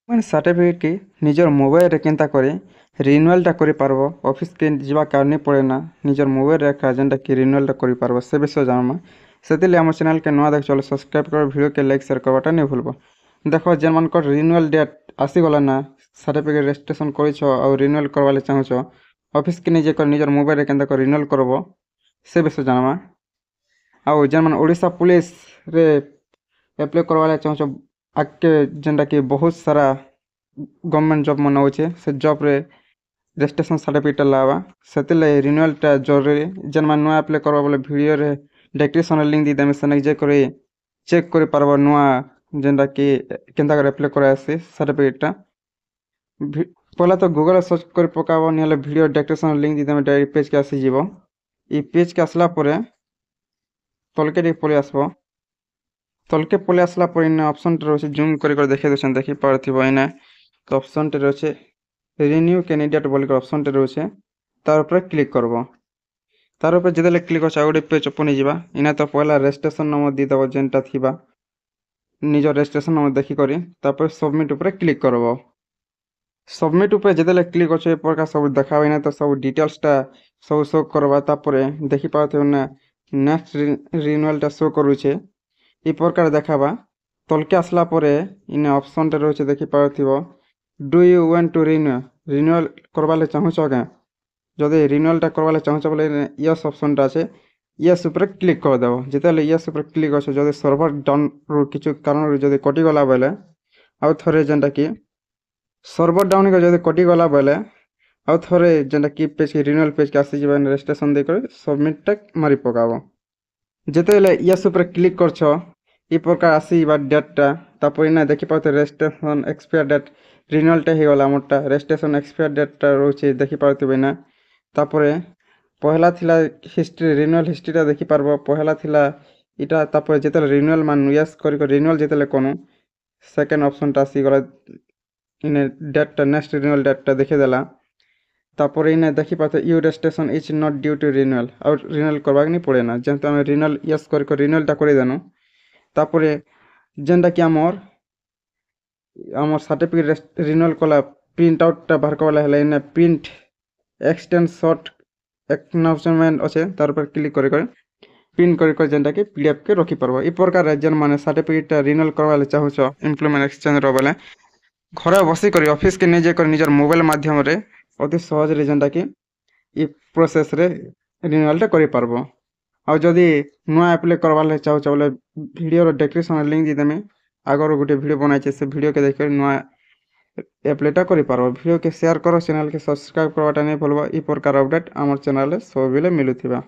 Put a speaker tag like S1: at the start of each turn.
S1: ମାନେ ସାର୍ଟିଫିକେଟ୍ କି ନିଜର ମୋବାଇଲରେ କେନ୍ତା କରି ରିନ୍ୟୁଆଲ୍ଟା କରିପାରବ। ଅଫିସ୍କେ ଯିବାକେ ନାଇଁ ପଡ଼େ ନା, ନିଜର ମୋବାଇଲରେ ଏକା ଯେନ୍ଟାକି ରିନ୍ୟୁଆଲ୍ଟା କରିପାରବ ସେ ବିଷୟ ଜାଣମା। ସେଥିର୍ଲାଗି ଆମ ଚ୍ୟାନେଲ୍କେ ନୂଆ ଦେଖୁଛ ସବସ୍କ୍ରାଇବ୍ କର, ଭିଡ଼ିଓକେ ଲାଇକ୍ ସେୟାର କରବାଟା ନାଇଁ ଭୁଲବ। ଦେଖ ଯେନ୍ମାନଙ୍କର ରିନ୍ୟୁଆଲ୍ ଡେଟ୍ ଆସିଗଲା ନା, ସାର୍ଟିଫିକେଟ୍ ରେଜିଷ୍ଟ୍ରେସନ୍ କରିଛ ଆଉ ରିନ୍ୟୁଆଲ୍ କରବା ଲାଗି ଚାହୁଁଛ, ଅଫିସ୍କେ ନିଜେ କରି ନିଜର ମୋବାଇଲରେ କେନ୍ତା କରି ରିନ୍ୟୁଆଲ୍ କରବ ସେ ବିଷୟ ଜାଣମା। ଆଉ ଯେନ୍ମାନେ ଓଡ଼ିଶା ପୁଲିସରେ ଆପ୍ଲାଏ କରବା ଲାଗି ଚାହୁଁଛ, ଆଗ୍କେ ଯେନ୍ଟାକି ବହୁତ ସାରା ଗଭର୍ଣ୍ଣମେଣ୍ଟ ଜବ୍ ମାନେ ଅଛେ, ସେ ଜବ୍ରେ ରେଜିଷ୍ଟ୍ରେସନ୍ ସାର୍ଟିଫିକେଟ୍ଟା ଲାଗ୍ବା। ସେଥିର୍ଲାଗି ରିନ୍ୟୁଆଲ୍ଟା ଜରୁରୀ। ଯେନ୍ମାନେ ନୂଆ ଆପ୍ଲାଏ କରବା ବୋଲେ ଭିଡ଼ିଓରେ ଡେସ୍କ୍ରିପ୍ସନ୍ରେ ଲିଙ୍କ୍ ଦେଇଦେମି, ସେନେ ଯାଇକରି ଚେକ୍ କରିପାରବ ନୂଆ ଯେନ୍ଟାକି କେନ୍ତା କରି ଆପ୍ଲାଏ କରାହେସି ସାର୍ଟିଫିକେଟ୍ଟା। ପହଲା ତ ଗୁଗଲ୍ରେ ସର୍ଚ୍ଚ କରି ପକାବ, ନହେଲେ ଭିଡ଼ିଓ ଡେସ୍କ୍ରିପ୍ସନ୍ରେ ଲିଙ୍କ୍ ଦେଇଦେମି, ଡାଇରେକ୍ଟ ପେଜ୍କେ ଆସିଯିବ। ଇ ପେଜ୍କେ ଆସିଲା ପରେ ତଲ୍କେ ଟିକେ ପଳେଇ ଆସ୍ବ। ତଲ୍କେ ପଳେଇ ଆସିଲା ପରେ ଇନେ ଅପସନ୍ଟେ ରହୁଛେ, ଜୁମ୍ କରି ଦେଖେଇ ଦେଉଛନ୍, ଦେଖିପାରୁଥିବ। ଇନେ ଅପସନ୍ଟେ ରହୁଛେ ରିନ୍ୟୁ କ୍ୟାଣ୍ଡିଡେଟ୍ ବୋଲିକରି ଅପସନ୍ଟେ ରହୁଛେ, ତାର୍ ଉପରେ କ୍ଲିକ୍ କରବ। ତାର୍ ଉପରେ ଯେତେବେଳେ କ୍ଲିକ୍ ଅଛି ଆଉ ଗୋଟେ ପେଜ୍ ଓପନ୍ ହେଇଯିବା। ଇନେ ତ ପହଲା ରେଜିଷ୍ଟ୍ରେସନ୍ ନମ୍ବର ଦେଇଦେବ ଯେନ୍ଟା ଥିବା, ନିଜର ରେଜିଷ୍ଟ୍ରେସନ୍ ନମ୍ବର ଦେଖିକରି ତାପରେ ସବମିଟ୍ ଉପରେ କ୍ଲିକ୍ କରବ। ସବମିଟ୍ ଉପରେ ଯେତେବେଳେ କ୍ଲିକ୍ ଅଛେ ଏ ପ୍ରକାର ସବୁ ଦେଖାବ। ଇନେ ତ ସବୁ ଡିଟେଲ୍ସଟା ସବୁ ଶୋ କରବା। ତାପରେ ଦେଖିପାରୁଥିବ ନା ନେକ୍ସଟ ରିନ୍ୟୁଆଲ୍ଟା ଶୋ କରୁଛେ, ଏ ପ୍ରକାର ଦେଖାବା। ତଲ୍କେ ଆସିଲା ପରେ ଇନେ ଅପସନ୍ଟେ ରହୁଛେ, ଦେଖିପାରୁଥିବ do you want to renewal କରବା ଲାଗି ଚାହୁଁଛ କେଁ? ଯଦି ରିନ୍ୟୁଆଲ୍ଟା କରବା ଲାଗି ଚାହୁଁଛ ବୋଲେ ୟେସ୍ ଅପସନ୍ଟା ଅଛି, ୟେସ୍ ଉପରେ କ୍ଲିକ୍ କରିଦେବ। ଯେତେବେଳେ ୟେସ୍ ଉପରେ କ୍ଲିକ୍ ଅଛେ, ଯଦି ସର୍ଭର ଡାଉନ୍ରୁ କିଛି କାରଣରୁ ଯଦି କଟିଗଲା ବୋଲେ ଆଉ ଥରେ ଯେନ୍ଟାକି ସର୍ଭର ଡାଉନ୍ ଯଦି କଟିଗଲା ବୋଲେ ଆଉ ଥରେ ଯେନ୍ଟାକି ପେଜ୍କେ ରିନ୍ୟୁଆଲ୍ ପେଜ୍କେ ଆସିଯିବା। ରେଜିଷ୍ଟ୍ରେସନ୍ ଦେଇକରି ସବମିଟ୍ଟା ମାରି ପକାବ। ଯେତେବେଳେ ୟେସ୍ ଉପରେ କ୍ଲିକ୍ କରଛ, ଇ ପ୍ରକାର ଆସିଯିବା ଡେଟ୍ଟା। ତାପରେ ଇନେ ଦେଖିପାରୁଥିବେ ରେଜିଷ୍ଟ୍ରେସନ୍ ଏକ୍ସପାୟାର ଡେଟ୍, ରିନ୍ୟୁଆଲ୍ଟା ହେଇଗଲା ଆମର୍ଟା। ରେଜିଷ୍ଟ୍ରେସନ୍ ଏକ୍ସପାୟାର ଡେଟ୍ଟା ରହୁଛେ, ଦେଖିପାରୁଥିବେ ଇନେ। ତାପରେ ପହଲା ଥିଲା ହିଷ୍ଟ୍ରି, ରିନ୍ୟୁଆଲ୍ ହିଷ୍ଟ୍ରିଟା ଦେଖିପାରବ। ପହଲା ଥିଲା ଇଟା। ତାପରେ ଯେତେବେଳେ ରିନ୍ୟୁଆଲ୍ ମାନ ୟେସ୍ କରି ରିନ୍ୟୁଆଲ୍ ଯେତେବେଳେ କନୁ, ସେକେଣ୍ଡ ଅପସନ୍ଟା ଆସିଗଲା। ଇନେ ଡେଟ୍ଟା ନେକ୍ସଟ ରିନ୍ୟୁଆଲ୍ ଡେଟ୍ଟା ଦେଖେଇଦେଲା। ତାପରେ ଇନେ ଦେଖିପାରୁଥିବେ you registration is not due to renewal, ଆଉ ରିନ୍ୟୁଆଲ୍ କରବାକେ ନି ପଡ଼େ ନା। ଯେହେତୁ ଆମେ ରିନ୍ୟୁଆଲ୍ ୟେସ୍ କରି ରିନ୍ୟୁଆଲ୍ଟା କରିଦେନୁ। ତାପରେ ଯେନ୍ଟାକି ଆମର୍ ସାର୍ଟିଫିକେଟ୍ ରିନ୍ୟୁଆଲ୍ କଲା ପ୍ରିଣ୍ଟ ଆଉଟ୍ଟା ବାହାର କଲା ହେଲେ ଇନେ ପ୍ରିଣ୍ଟ ଏକ୍ସଟେଣ୍ଡ ସର୍ଟ ଏକ୍ନୋଲେଜମେଣ୍ଟ ଅଛେ, ତାର୍ ଉପରେ କ୍ଲିକ୍ କରି ପ୍ରିଣ୍ଟ କରି ଯେନ୍ଟାକି ପିଡ଼ିଏଫ୍କେ ରଖିପାରବ। ଇ ପ୍ରକାର ଯେନ୍ମାନେ ସାର୍ଟିଫିକେଟ୍ଟା ରିନ୍ୟୁଆଲ୍ କରବା ଲାଗି ଚାହୁଁଛ ଏମ୍ପ୍ଲୟମେଣ୍ଟ ଏକ୍ସଚେଞ୍ଜର ବୋଲେ ଘରେ ବସିକରି ଅଫିସ୍କେ ନେଇ ଯାଇକରି ନିଜର ମୋବାଇଲ୍ ମାଧ୍ୟମରେ ଅତି ସହଜରେ ଯେନ୍ଟାକି ଇ ପ୍ରୋସେସ୍ରେ ରିନ୍ୟୁଆଲ୍ଟା କରିପାରବ। ଆଉ ଯଦି ନୂଆ ଆପ୍ଲାଏ କରବାର୍ ଲାଗି ଚାହୁଁଛ ବୋଲେ ଭିଡ଼ିଓର ଡେସ୍କ୍ରିପ୍ସନ୍ରେ ଲିଙ୍କ୍ ଦେଇଦେମି। ଆଗରୁ ଗୋଟେ ଭିଡ଼ିଓ ବନାଇଛେ, ସେ ଭିଡ଼ିଓକେ ଦେଖିକରି ନୂଆ ଆପ୍ଲାଏଟା କରିପାରବ। ଭିଡ଼ିଓକେ ସେୟାର କର, ଚ୍ୟାନେଲ୍କେ ସବସ୍କ୍ରାଇବ୍ କରବାଟା ନାଇଁ ଭୁଲବ। ଇ ପ୍ରକାର ଅପଡ଼େଟ୍ ଆମର୍ ଚ୍ୟାନେଲ୍ରେ ସବୁବେଲେ ମିଲୁଥିବା।